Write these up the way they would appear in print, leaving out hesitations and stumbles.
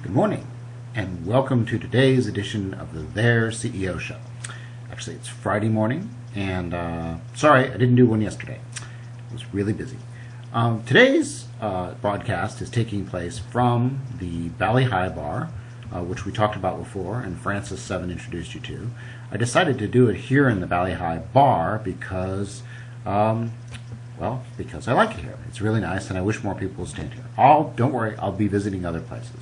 Good morning, and welcome to today's edition of the Their CEO Show. Actually, it's Friday morning, and sorry, I didn't do one yesterday. I was really busy. Today's broadcast is taking place from the Bali Hai Bar, which we talked about before, and Francis Seven introduced you to. I decided to do it here in the Bali Hai Bar because because I like it here. It's really nice, and I wish more people would stand here. Don't worry, I'll be visiting other places.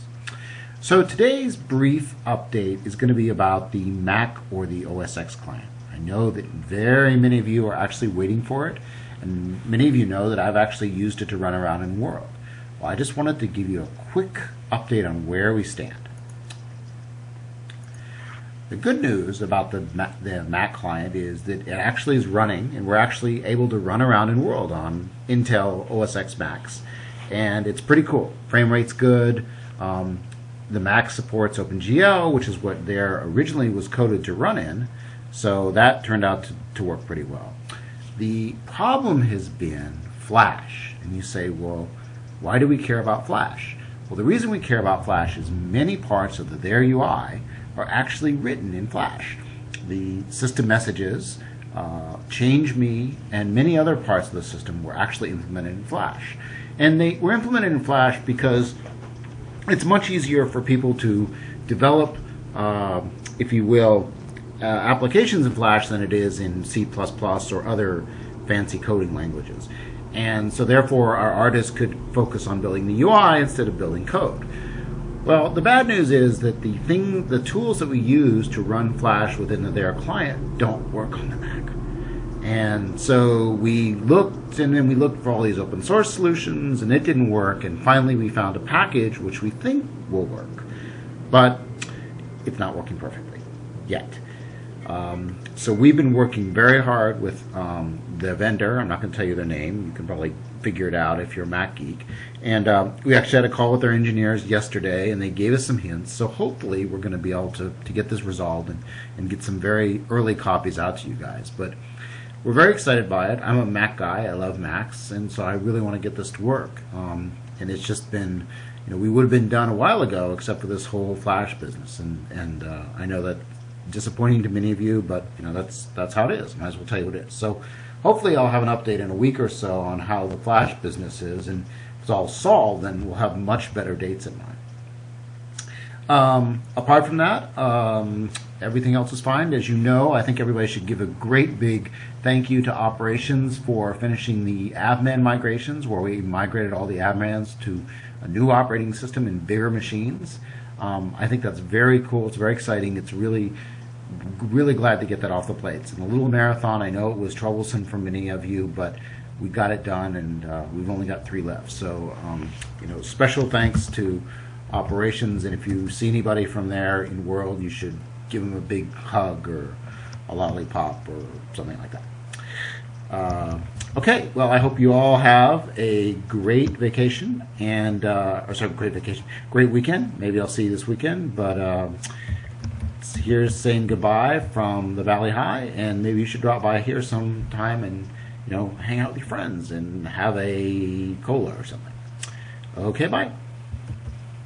So today's brief update is going to be about the Mac or the OS X client. I know that very many of you are actually waiting for it, and many of you know that I've actually used it to run around in World. Well, I just wanted to give you a quick update on where we stand. The good news about the Mac client is that it actually is running, and we're actually able to run around in World on Intel OS X Macs, and it's pretty cool. Frame rate's good. The Mac supports OpenGL, which is what there originally was coded to run in, so that turned out to work pretty well. The problem has been Flash, and you say, well, why do we care about Flash? Well, the reason we care about Flash is many parts of the Their UI are actually written in Flash. The system messages, ChangeMe, and many other parts of the system were actually implemented in Flash. And they were implemented in Flash because it's much easier for people to develop, if you will, applications in Flash than it is in C++ or other fancy coding languages. And so therefore our artists could focus on building the UI instead of building code. Well, the bad news is that the tools that we use to run Flash within the Their client don't work on the Mac. And so we looked, and then we looked for all these open source solutions, and it didn't work. And finally, we found a package which we think will work, but it's not working perfectly yet. So we've been working very hard with the vendor. I'm not going to tell you their name. You can probably figure it out if you're a Mac geek. And we actually had a call with their engineers yesterday, and they gave us some hints. So hopefully we're going to be able to get this resolved and get some very early copies out to you guys. But we're very excited by it. I'm a Mac guy. I love Macs, and so I really want to get this to work. And it's just been, we would have been done a while ago except for this whole Flash business. And I know that disappointing to many of you, but that's how it is. Might as well tell you what it is. So hopefully I'll have an update in a week or so on how the Flash business is, and if it's all solved, then we'll have much better dates in mind. Apart from that, everything else is fine. As you know, I think everybody should give a great big thank you to Operations for finishing the Avman migrations, where we migrated all the Avmans to a new operating system in bigger machines. I think that's very cool. It's very exciting. It's really glad to get that off the plates. In a little marathon, I know it was troublesome for many of you, but we got it done, and we've only got 3 left. So, special thanks to Operations, and if you see anybody from there in World, you should give them a big hug or a lollipop or something like that. Okay, well, I hope you all have a great vacation and great weekend. Maybe I'll see you this weekend, but here's saying goodbye from the Bali Hai, and maybe you should drop by here sometime and hang out with your friends and have a cola or something. Okay, bye.